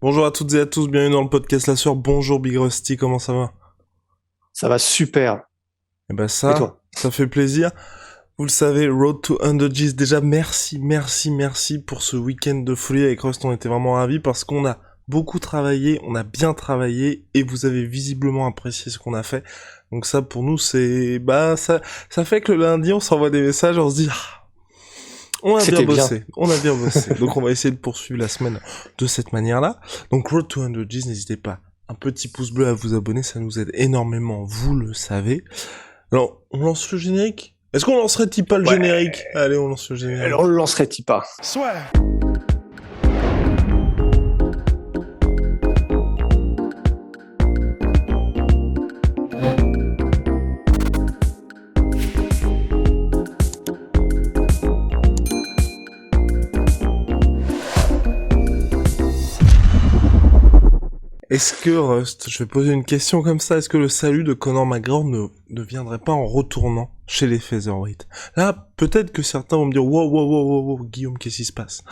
Bonjour à toutes et à tous, bienvenue dans le podcast La Sueur. Bonjour Big Rusty, comment ça va? Ça va super. Eh ben Et ça, toi? ça fait plaisir. Vous le savez, Road to 100 G's. Déjà, merci pour ce week-end de folie avec Rust. On était vraiment ravis parce qu'on a beaucoup travaillé, on a bien travaillé et vous avez visiblement apprécié ce qu'on a fait. Donc ça, pour nous, ça fait que le lundi, on s'envoie des messages, on se dit, on a bien C'était bien. bossé, Donc on va essayer de poursuivre la semaine de cette manière-là. Donc Road to 100 G's, n'hésitez pas. Un petit pouce bleu à vous abonner, ça nous aide énormément, vous le savez. Alors, on lance le générique? Est-ce qu'on lancerait-il pas le Ouais. générique? Allez, on lance le générique. Alors, on le lancerait-il pas? Soit. Est-ce que, Rust, je vais poser une question comme ça, est-ce que le salut de Conor McGregor ne viendrait pas en retournant chez les featherweight? Là, peut-être que certains vont me dire, wow, Guillaume, qu'est-ce qui se passe?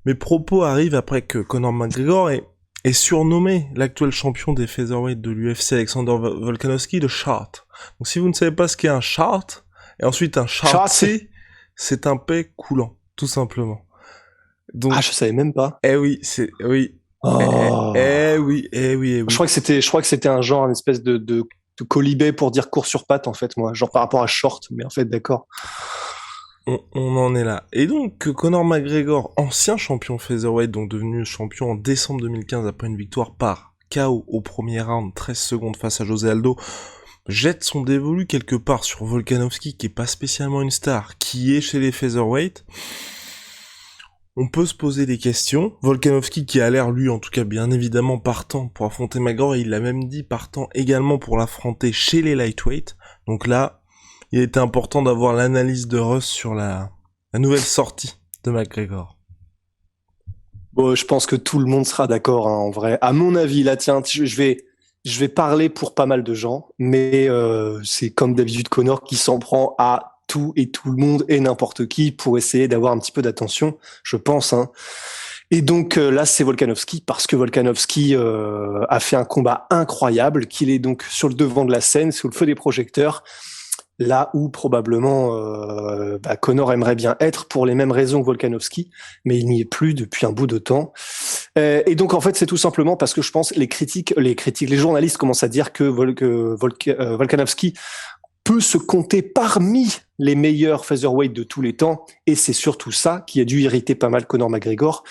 Mes propos arrivent après que Conor McGregor est surnommé l'actuel champion des featherweight de l'UFC, Alexander Volkanovski, le Shart. Donc si vous ne savez pas ce qu'est un Shart, et ensuite un Shartsi, c'est un paix coulant, tout simplement. Donc, Ah, je savais même pas. oui. Oh. Oui. Je crois que c'était un genre, une espèce de colibé pour dire court sur patte, en fait, moi. Genre par rapport à short, mais en fait, d'accord. On en est là. Et donc, Conor McGregor, ancien champion featherweight, donc devenu champion en décembre 2015 après une victoire par KO au premier round, 13 secondes face à José Aldo, jette son dévolu quelque part sur Volkanovski, qui est pas spécialement une star, qui est chez les featherweight. On peut se poser des questions. Volkanovski qui a l'air, lui, en tout cas, bien évidemment, partant pour affronter McGregor, et il l'a même dit, partant également pour l'affronter chez les lightweight. Donc là, il était important d'avoir l'analyse de Russ sur la nouvelle sortie de McGregor. Bon, je pense que tout le monde sera d'accord, hein, en vrai. À mon avis, là, tiens, je vais parler pour pas mal de gens, mais c'est comme d'habitude Connor qui s'en prend à tout et tout le monde et n'importe qui pour essayer d'avoir un petit peu d'attention, je pense, hein. Et donc là, c'est Volkanovski, parce que Volkanovski a fait un combat incroyable, qu'il est donc sur le devant de la scène, sous le feu des projecteurs, là où probablement Conor aimerait bien être pour les mêmes raisons que Volkanovski, mais il n'y est plus depuis un bout de temps. Et donc en fait, c'est tout simplement parce que je pense les journalistes commencent à dire que Volkanovski peut se compter parmi les meilleurs featherweight de tous les temps, et c'est surtout ça qui a dû irriter pas mal Conor McGregor.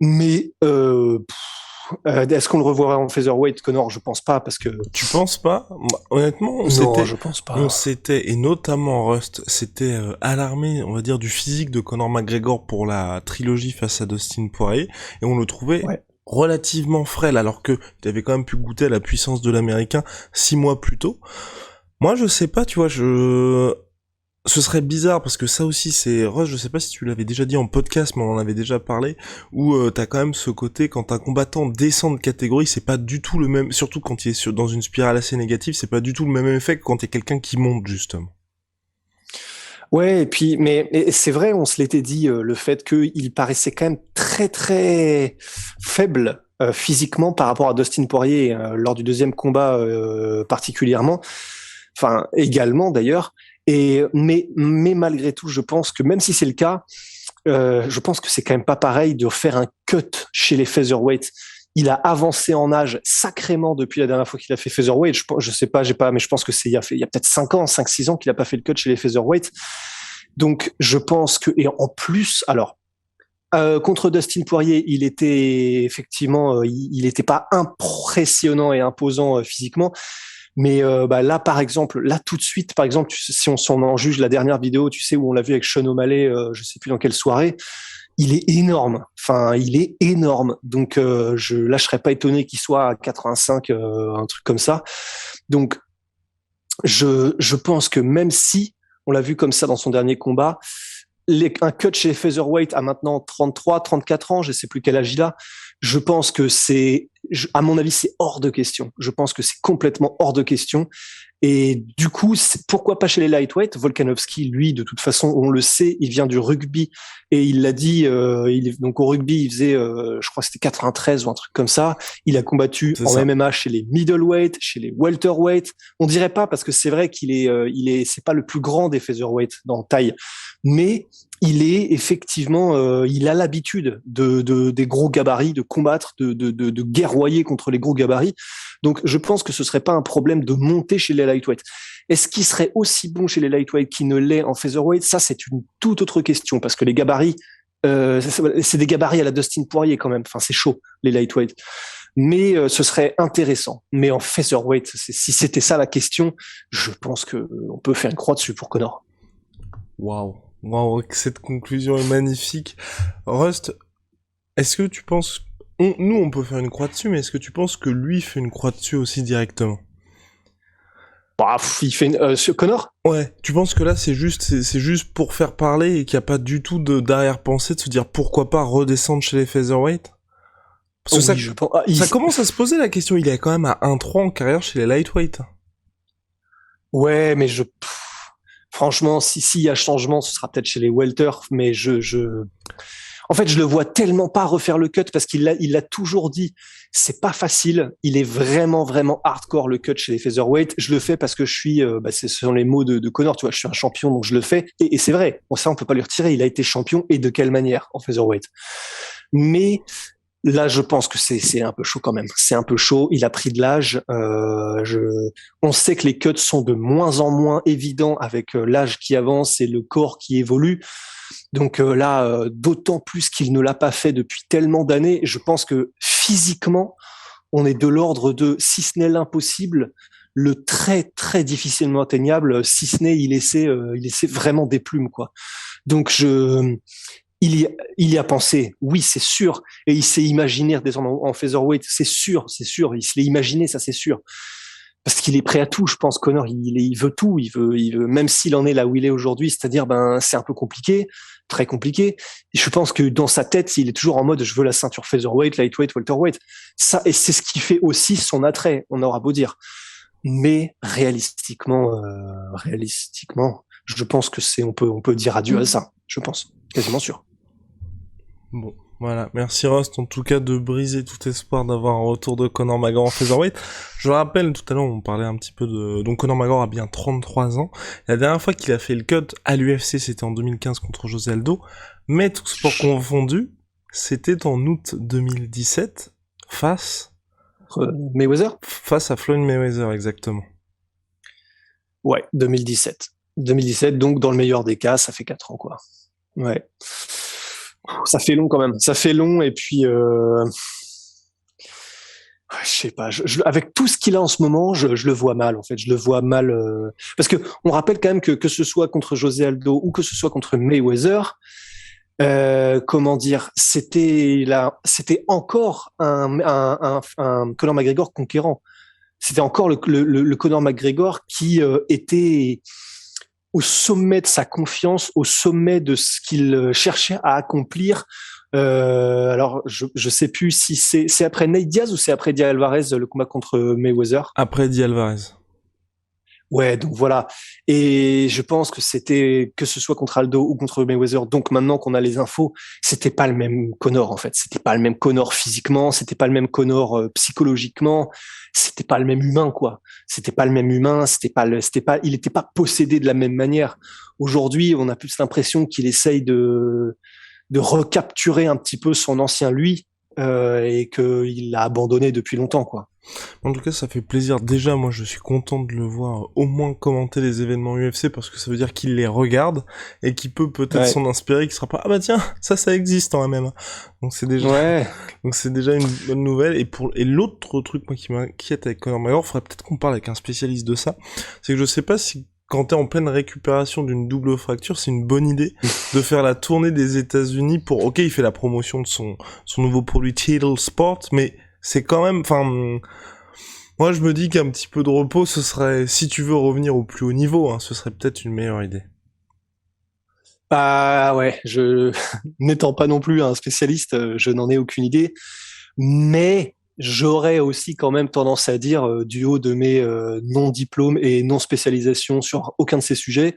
Mais est-ce qu'on le reverra en featherweight, Conor? Je pense pas, parce que... Tu penses pas? Honnêtement, je pense pas. on s'était, et notamment Rust, s'était alarmé, on va dire, du physique de Conor McGregor pour la trilogie face à Dustin Poirier, et on le trouvait relativement frêle, alors que il avait quand même pu goûter à la puissance de l'Américain 6 mois plus tôt. Moi, je sais pas, tu vois, ce serait bizarre parce que ça aussi c'est Ross, je sais pas si tu l'avais déjà dit en podcast mais on en avait déjà parlé, où t'as quand même ce côté quand un combattant descend de catégorie, c'est pas du tout le même, surtout quand il est dans une spirale assez négative, c'est pas du tout le même effet que quand il y a quelqu'un qui monte justement. Ouais, et puis, mais c'est vrai, on se l'était dit, le fait qu'il paraissait quand même très très faible physiquement par rapport à Dustin Poirier lors du deuxième combat particulièrement, enfin également d'ailleurs. Mais malgré tout, je pense que même si c'est le cas, je pense que c'est quand même pas pareil de faire un cut chez les featherweight. Il a avancé en âge sacrément depuis la dernière fois qu'il a fait featherweight. Je sais pas, mais je pense que il y a peut-être 6 ans qu'il a pas fait le cut chez les featherweight. Donc, je pense que, et en plus, alors, contre Dustin Poirier, il était effectivement, il était pas impressionnant et imposant physiquement. Mais là, par exemple, là tout de suite, par exemple, si on en juge la dernière vidéo, tu sais, où on l'a vu avec Sean O'Malley, je sais plus dans quelle soirée, il est énorme. Enfin, il est énorme. Donc, je serais pas étonné qu'il soit à 85, un truc comme ça. Donc, je pense que même si on l'a vu comme ça dans son dernier combat, un cut chez les featherweight à maintenant 33, 34 ans, je sais plus quel âge il a, je pense que à mon avis, c'est hors de question. Je pense que c'est complètement hors de question. Et du coup, pourquoi pas chez les lightweight? Volkanovski, lui, de toute façon, on le sait, il vient du rugby et il l'a dit. Donc au rugby, il faisait, je crois, que c'était 93 ou un truc comme ça. Il a combattu C'est en ça. MMA chez les middleweight, chez les welterweight. On dirait pas parce que c'est vrai c'est pas le plus grand des featherweight dans taille, mais il est effectivement, il a l'habitude des gros gabarits, de combattre, de guerroyer contre les gros gabarits. Donc, je pense que ce serait pas un problème de monter chez les lightweight. Est-ce qu'il serait aussi bon chez les lightweight qu'il ne l'est en featherweight? Ça, c'est une toute autre question parce que les gabarits, c'est des gabarits à la Dustin Poirier quand même. Enfin, c'est chaud les lightweight. Mais ce serait intéressant. Mais en featherweight, si c'était ça la question, je pense que on peut faire une croix dessus pour Conor. Waouh. Waouh, cette conclusion est magnifique. Rust, est-ce que tu penses... nous, on peut faire une croix dessus, mais est-ce que tu penses que lui fait une croix dessus aussi directement? Bah, il fait Conor. Ouais, tu penses que là, c'est juste pour faire parler et qu'il n'y a pas du tout d'arrière-pensée de se dire pourquoi pas redescendre chez les featherweight? Parce que Oui, je pense. ça commence à se poser la question. Il est quand même à 1-3 en carrière chez les lightweight. Ouais, mais franchement, s'il y a changement, ce sera peut-être chez les welter, mais en fait, je le vois tellement pas refaire le cut parce il l'a toujours dit. C'est pas facile. Il est vraiment, vraiment hardcore le cut chez les featherweight. Je le fais parce que je suis, ce sont les mots de Conor, tu vois, je suis un champion, donc je le fais. Et c'est vrai. Bon, ça, on peut pas lui retirer. Il a été champion et de quelle manière en featherweight. Mais là, je pense que c'est un peu chaud quand même. C'est un peu chaud. Il a pris de l'âge. On sait que les cuts sont de moins en moins évidents avec l'âge qui avance et le corps qui évolue. Donc là, d'autant plus qu'il ne l'a pas fait depuis tellement d'années. Je pense que physiquement, on est de l'ordre de, si ce n'est l'impossible, le très très difficilement atteignable, si ce n'est il essaie vraiment des plumes quoi. Donc il y a pensé, oui, c'est sûr, et il s'est imaginé désormais en featherweight, c'est sûr, il se l'est imaginé, ça c'est sûr, parce qu'il est prêt à tout, je pense. Conor, il veut tout, il veut, même s'il en est là où il est aujourd'hui, c'est-à-dire, c'est un peu compliqué, très compliqué. Et je pense que dans sa tête, il est toujours en mode, je veux la ceinture featherweight, lightweight, welterweight. Ça, et c'est ce qui fait aussi son attrait, on aura beau dire. Mais réalistiquement, je pense que on peut dire adieu à ça, je pense, quasiment sûr. Bon, voilà. Merci Rust, en tout cas, de briser tout espoir d'avoir un retour de Conor McGregor en featherweight. Je le rappelle, tout à l'heure, on parlait un petit peu de... Donc Conor McGregor a bien 33 ans. La dernière fois qu'il a fait le cut à l'UFC, c'était en 2015 contre José Aldo. Mais tout sport confondu, c'était en août 2017, face Mayweather? à Floyd Mayweather, exactement. Ouais, 2017. 2017, donc dans le meilleur des cas, ça fait 4 ans, quoi. Ouais. Ça fait long quand même. Ça fait long et puis je sais pas. Avec tout ce qu'il a en ce moment, je le vois mal en fait. Je le vois mal parce que on rappelle quand même que ce soit contre José Aldo ou que ce soit contre Mayweather, comment dire, c'était encore un Conor McGregor conquérant. C'était encore le Conor McGregor qui était au sommet de sa confiance, au sommet de ce qu'il cherchait à accomplir. Alors, je sais plus si c'est après Nate Diaz ou c'est après Eddie Alvarez, le combat contre Mayweather. Après Eddie Alvarez. Ouais, donc voilà. Et je pense que c'était, que ce soit contre Aldo ou contre Mayweather, donc maintenant qu'on a les infos, c'était pas le même Conor, en fait. C'était pas le même Conor physiquement, c'était pas le même Conor psychologiquement, c'était pas le même humain, quoi. C'était pas le même humain, il était pas possédé de la même manière. Aujourd'hui, on a plus l'impression qu'il essaye de recapturer un petit peu son ancien lui, et qu'il l'a abandonné depuis longtemps, quoi. En tout cas, ça fait plaisir. Déjà, moi, je suis content de le voir au moins commenter les événements UFC parce que ça veut dire qu'il les regarde et qu'il peut peut-être s'en inspirer, qu'il sera pas, ah bah tiens, ça existe en MMA. Donc c'est déjà, donc c'est déjà une bonne nouvelle. Et l'autre truc, moi, qui m'inquiète avec Conor McGregor, faudrait peut-être qu'on parle avec un spécialiste de ça, c'est que je sais pas si quand t'es en pleine récupération d'une double fracture, c'est une bonne idée de faire la tournée des États-Unis pour, ok, il fait la promotion de son nouveau produit Tidal Sport, mais c'est quand même, moi je me dis qu'un petit peu de repos, ce serait, si tu veux revenir au plus haut niveau, ce serait peut-être une meilleure idée. Ah ouais, n'étant pas non plus un spécialiste, je n'en ai aucune idée. Mais j'aurais aussi quand même tendance à dire, du haut de mes non-diplômes et non-spécialisation sur aucun de ces sujets,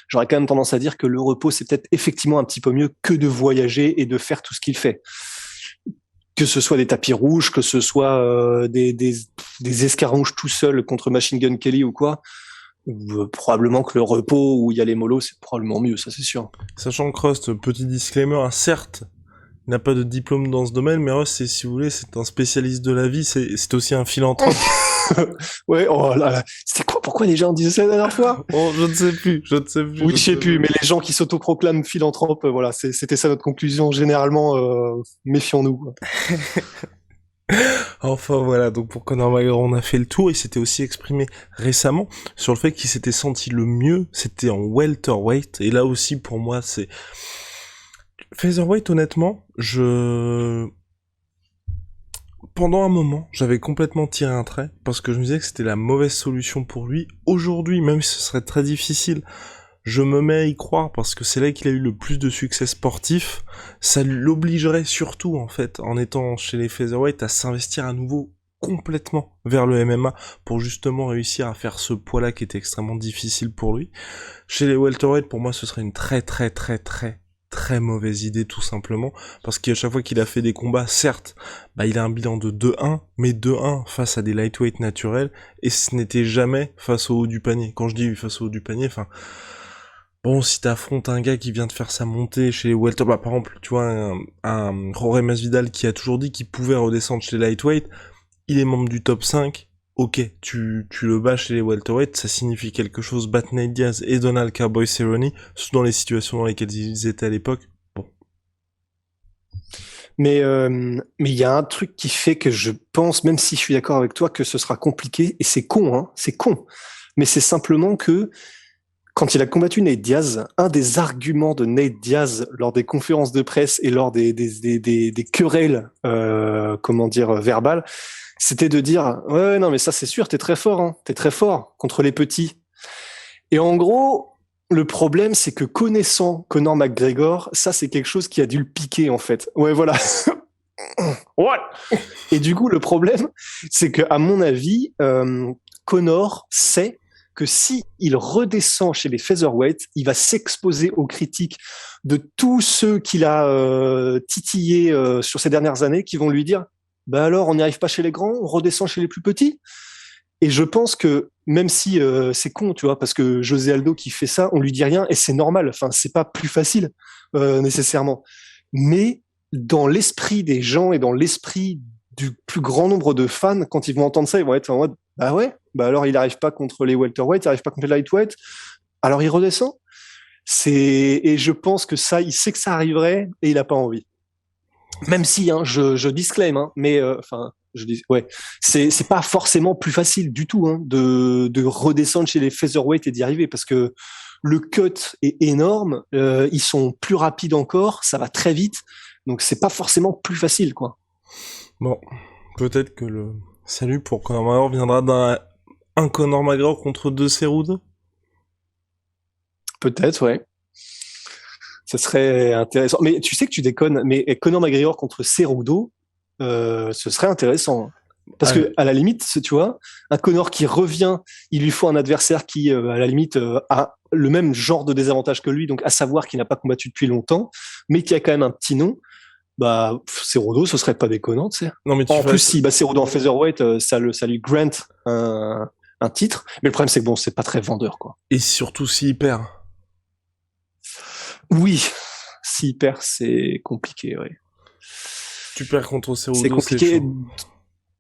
j'aurais quand même tendance à dire que le repos, c'est peut-être effectivement un petit peu mieux que de voyager et de faire tout ce qu'il fait. Que ce soit des tapis rouges, que ce soit des escarmouches tout seul contre Machine Gun Kelly ou quoi, probablement que le repos où il y a les mollos, c'est probablement mieux, ça c'est sûr. Sachant que Rust, petit disclaimer, hein, certes, il n'a pas de diplôme dans ce domaine, mais Rust, si vous voulez, c'est un spécialiste de la vie, c'est aussi un philanthrope. Ouais, oh là là. C'était quoi? Pourquoi les gens disaient ça la dernière fois? Oh, je ne sais plus, je ne sais plus. Oui, je sais plus, mais les gens qui s'autoproclament philanthropes, voilà, c'était ça notre conclusion. Généralement, méfions-nous. Enfin voilà, donc pour Conor McGregor, on a fait le tour. Il s'était aussi exprimé récemment sur le fait qu'il s'était senti le mieux, c'était en welterweight. Et là aussi, pour moi, c'est... Featherweight, honnêtement, pendant un moment, j'avais complètement tiré un trait, parce que je me disais que c'était la mauvaise solution pour lui. Aujourd'hui, même si ce serait très difficile, je me mets à y croire, parce que c'est là qu'il a eu le plus de succès sportif. Ça l'obligerait surtout, en fait, en étant chez les featherweight, à s'investir à nouveau complètement vers le MMA, pour justement réussir à faire ce poids-là qui était extrêmement difficile pour lui. Chez les welterweight, pour moi, ce serait une très mauvaise idée, tout simplement, parce qu'à chaque fois qu'il a fait des combats, certes, il a un bilan de 2-1, mais 2-1 face à des lightweight naturels, et ce n'était jamais face au haut du panier. Quand je dis face au haut du panier, enfin, bon, si t'affrontes un gars qui vient de faire sa montée chez les welter, par exemple, tu vois, un Jorge Masvidal qui a toujours dit qu'il pouvait redescendre chez les lightweight, il est membre du top 5, ok, tu le bats chez les welterweight, ça signifie quelque chose. Battle Nate Diaz et Donald Cowboy Cerrone, dans les situations dans lesquelles ils étaient à l'époque, bon. Mais il y a un truc qui fait que je pense, même si je suis d'accord avec toi, que ce sera compliqué, et c'est con, hein, c'est con. Mais c'est simplement que quand il a combattu Nate Diaz, un des arguments de Nate Diaz lors des conférences de presse et lors des querelles, comment dire, verbales, c'était de dire ouais non mais ça c'est sûr, t'es très fort, hein, t'es très fort contre les petits. Et en gros, le problème c'est que connaissant Conor McGregor, ça c'est quelque chose qui a dû le piquer en fait. Ouais voilà. Ouais. Et du coup le problème c'est que à mon avis, Conor sait que si il redescend chez les featherweight, il va s'exposer aux critiques de tous ceux qu'il a titillés sur ces dernières années, qui vont lui dire bah alors on n'y arrive pas chez les grands, on redescend chez les plus petits. Et je pense que même si c'est con, tu vois, parce que José Aldo qui fait ça, on lui dit rien et c'est normal. Enfin, c'est pas plus facile nécessairement, mais dans l'esprit des gens et dans l'esprit du plus grand nombre de fans, quand ils vont entendre ça, ils vont être en mode bah ouais, bah alors il arrive pas contre les welterweight, il arrive pas contre les lightweight, alors il redescend. Et je pense que ça, il sait que ça arriverait et il a pas envie. Même si, hein, je disclaim, hein, mais enfin, je dis, ouais, c'est pas forcément plus facile du tout hein, de redescendre chez les featherweight et d'y arriver parce que le cut est énorme, ils sont plus rapides encore, ça va très vite, donc c'est pas forcément plus facile, quoi. Bon, peut-être que le salut pour Conor McGregor viendra d'un Conor McGregor contre 2 Cerudo. Peut-être, ouais. Ça serait intéressant. Mais tu sais que tu déconnes, mais Conor McGregor contre Cerudo, ce serait intéressant. Parce que, à la limite, tu vois, un Conor qui revient, il lui faut un adversaire qui, à la limite, a le même genre de désavantage que lui, donc à savoir qu'il n'a pas combattu depuis longtemps, mais qui a quand même un petit nom. Bah, Cerudo, ce serait pas déconnant, tu sais. Non, mais en plus, si Cerudo en featherweight, ça lui grant un titre. Mais le problème, c'est que bon, c'est pas très vendeur, quoi. Et surtout s'il perd. Oui, s'il perd, c'est compliqué, oui. Tu perds contre Cerudo, c'est compliqué.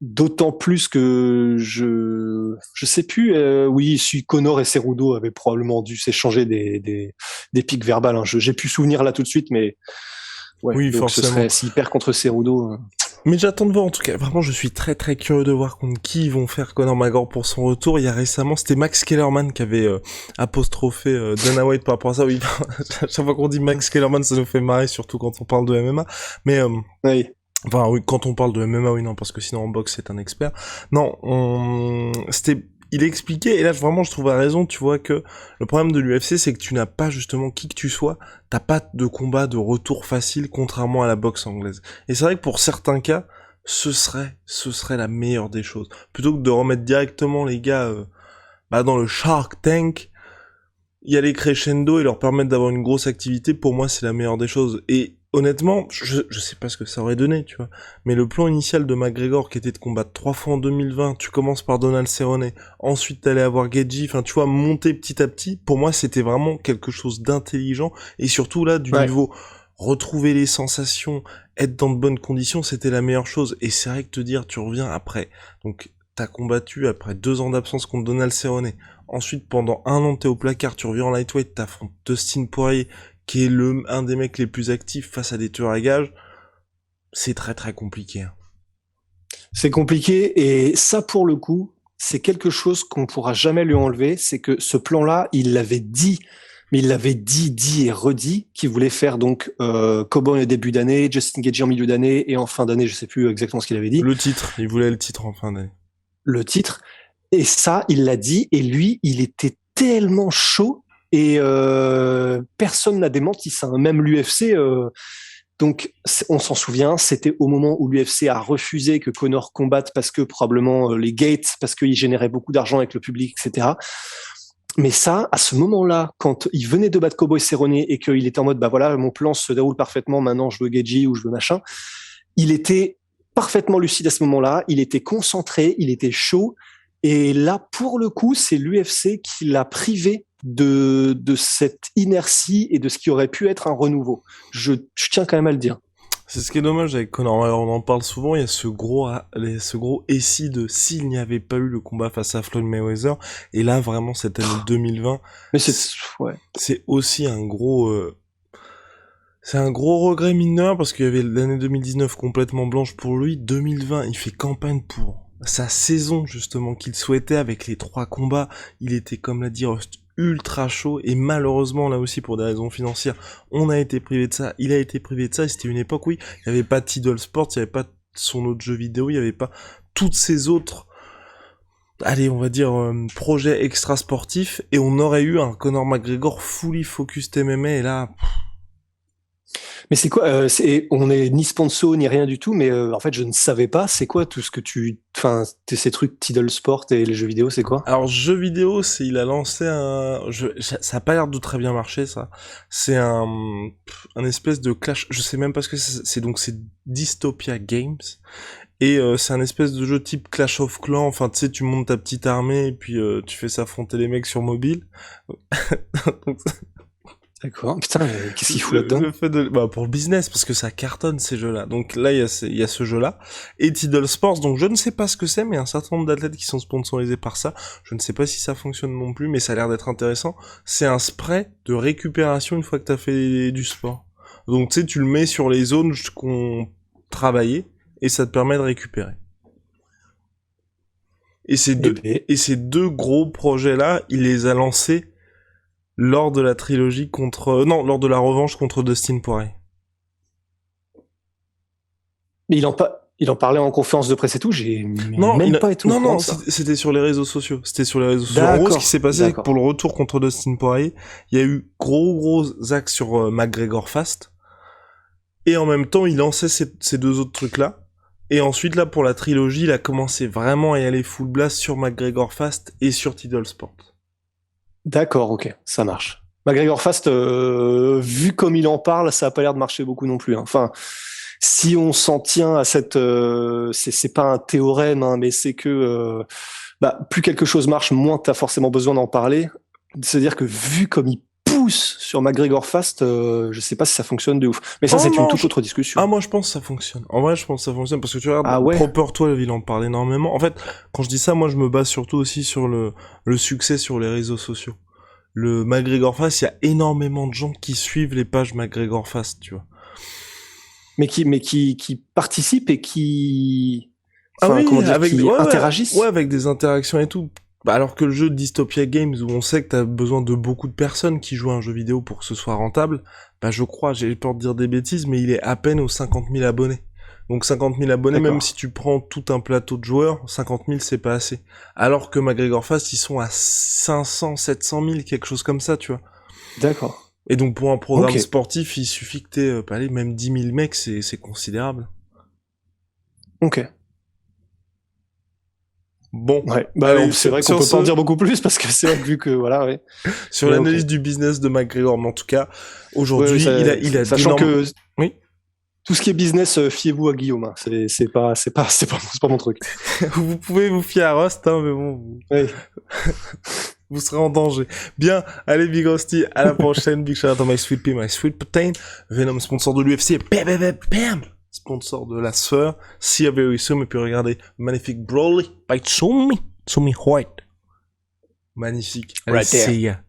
D'autant plus que je sais plus. Oui, si Conor et Cerudo avaient probablement dû s'échanger des pics verbales. Hein. J'ai plus souvenir là tout de suite, mais ouais. Oui, donc forcément. Ce serait s'il perd contre Cerudo. Mais j'attends de voir, en tout cas, vraiment je suis très curieux de voir contre qui ils vont faire Conor McGregor pour son retour. Il y a récemment, c'était Max Kellerman qui avait apostrophé Dana White par rapport à ça. Oui, à chaque fois qu'on dit Max Kellerman, ça nous fait marrer, surtout quand on parle de MMA. Mais oui. Enfin oui, quand on parle de MMA, oui non, parce que sinon en boxe c'est un expert. Non, il expliquait, et là vraiment je trouve à raison, tu vois que le problème de l'UFC c'est que tu n'as pas justement qui que tu sois, t'as pas de combat de retour facile contrairement à la boxe anglaise. Et c'est vrai que pour certains cas, ce serait la meilleure des choses. Plutôt que de remettre directement les gars dans le Shark Tank, y aller crescendo et leur permettre d'avoir une grosse activité, pour moi c'est la meilleure des choses. Et honnêtement, je sais pas ce que ça aurait donné, tu vois. Mais le plan initial de McGregor qui était de combattre 3 fois en 2020, tu commences par Donald Cerrone, ensuite t'allais avoir Gaethje, enfin tu vois, monter petit à petit, pour moi c'était vraiment quelque chose d'intelligent, et surtout là, du niveau retrouver les sensations, être dans de bonnes conditions, c'était la meilleure chose. Et c'est vrai que te dire, tu reviens après, donc t'as combattu après 2 ans d'absence contre Donald Cerrone, ensuite pendant 1 an t'es au placard, tu reviens en lightweight, t'affrontes Dustin Poirier, qui est un des mecs les plus actifs face à des tueurs à gages, c'est très très compliqué. C'est compliqué, et ça, pour le coup, c'est quelque chose qu'on pourra jamais lui enlever, c'est que ce plan-là, il l'avait dit, mais il l'avait dit et redit, qu'il voulait faire donc Cowboy au début d'année, Justin Gaethje en milieu d'année, et en fin d'année, je sais plus exactement ce qu'il avait dit. Le titre, il voulait le titre en fin d'année. Le titre, et ça, il l'a dit, et lui, il était tellement chaud, et personne n'a démenti ça, même l'UFC... Donc, on s'en souvient, c'était au moment où l'UFC a refusé que Conor combatte parce que probablement les gates, parce qu'il générait beaucoup d'argent avec le public, etc. Mais ça, à ce moment-là, quand il venait de battre Cowboy Cerrone et qu'il était en mode, bah voilà, mon plan se déroule parfaitement, maintenant je veux Gaethje ou je veux machin, il était parfaitement lucide à ce moment-là, il était concentré, il était chaud. Et là, pour le coup, c'est l'UFC qui l'a privé de cette inertie et de ce qui aurait pu être un renouveau. Je tiens quand même à le dire. C'est ce qui est dommage avec Conor, on en parle souvent, il y a ce gros et si de s'il n'y avait pas eu le combat face à Floyd Mayweather, et là vraiment cette année 2020, mais c'est aussi un gros... c'est un gros regret mineur parce qu'il y avait l'année 2019 complètement blanche pour lui, 2020 il fait campagne pour sa saison justement qu'il souhaitait avec les 3 combats, il était comme l'a dit Rust ultra chaud, et malheureusement là aussi pour des raisons financières on a été privé de ça, il a été privé de ça, et c'était une époque où il n'y avait pas Tidal Sports, il n'y avait pas son autre jeu vidéo, il n'y avait pas toutes ces autres allez on va dire projets extra sportifs, et on aurait eu un Conor McGregor fully focused MMA, et là mais c'est quoi on n'est ni sponsor ni rien du tout, mais en fait je ne savais pas. C'est quoi tout ce que ces trucs Tidal Sport et les jeux vidéo, c'est quoi? Alors jeu vidéo, il a lancé ça a pas l'air de très bien marcher ça. C'est un espèce de clash, je sais même pas ce que c'est donc c'est Dystopia Games, et c'est un espèce de jeu type Clash of Clans, enfin tu sais tu montes ta petite armée et puis tu fais s'affronter les mecs sur mobile. Donc, D'accord. Putain, qu'est-ce qu'il fout là-dedans? le fait pour le business, parce que ça cartonne ces jeux-là. Donc là, il y a ce jeu-là. Et Tidal Sports, donc je ne sais pas ce que c'est, mais un certain nombre d'athlètes qui sont sponsorisés par ça. Je ne sais pas si ça fonctionne non plus, mais ça a l'air d'être intéressant. C'est un spray de récupération une fois que t'as fait du sport. Donc tu sais, tu le mets sur les zones qu'on travaillait, et ça te permet de récupérer. Et ces deux gros projets-là, il les a lancés lors de la trilogie lors de la revanche contre Dustin Poirier. Il en parlait en conférence de presse et tout, pas été au courant de ça. C'était sur les réseaux sociaux. En gros, ce qui s'est passé, c'est que pour le retour contre Dustin Poirier, il y a eu gros axes sur McGregor Fast. Et en même temps, il lançait ces 2 autres trucs-là. Et ensuite, là, pour la trilogie, il a commencé vraiment à y aller full blast sur McGregor Fast et sur Tidal Sport. D'accord, ok, ça marche. McGregor Fast, vu comme il en parle, ça a pas l'air de marcher beaucoup non plus. Hein. Enfin, si on s'en tient à cette, c'est pas un théorème, hein, mais c'est que plus quelque chose marche, moins t'as forcément besoin d'en parler. C'est-à-dire que vu comme il pousse sur McGregor Fast, je sais pas si ça fonctionne de ouf. Mais ça, c'est une toute autre discussion. Ah, moi, je pense que ça fonctionne. En vrai, je pense que ça fonctionne parce que tu regardes, Proper 12, il en parle énormément. En fait, quand je dis ça, moi, je me base surtout aussi sur le succès sur les réseaux sociaux. Le McGregor Fast, il y a énormément de gens qui suivent les pages McGregor Fast, tu vois. Mais qui participent et qui, interagissent. Ouais, avec des interactions et tout. Alors que le jeu Dystopia Games, où on sait que t'as besoin de beaucoup de personnes qui jouent à un jeu vidéo pour que ce soit rentable, je crois, j'ai peur de dire des bêtises, mais il est à peine aux 50 000 abonnés. Donc 50 000 abonnés, même si tu prends tout un plateau de joueurs, 50 000 c'est pas assez. Alors que McGregor Fast, ils sont à 500, 700 000, quelque chose comme ça, tu vois. D'accord. Et donc pour un programme sportif, il suffit que t'aies, même 10 000 mecs, c'est considérable. Ok. Bon. Ouais. Bah, Allez, c'est vrai qu'on peut pas en dire beaucoup plus parce que c'est vrai que vu que voilà, ouais. Sur Mais l'analyse ok. du business de McGregor, mais en tout cas, aujourd'hui, Ouais, il a sachant d'énormes... que Oui. tout ce qui est business, fiez-vous à Guillaume. Hein. C'est pas mon truc. Vous pouvez vous fier à Rust, hein, mais bon, Ouais. vous serez en danger. Bien, allez Big Rusty, à la prochaine. Big shout out à My Sweet Pea, My Sweet Protein, Venom, sponsor de l'UFC, bam, bam, bam, bam, sponsor de la sphère, See you very soon, et puis regardez, magnifique Broly, by Tsumi White. Magnifique. Allez, Right there. see ya.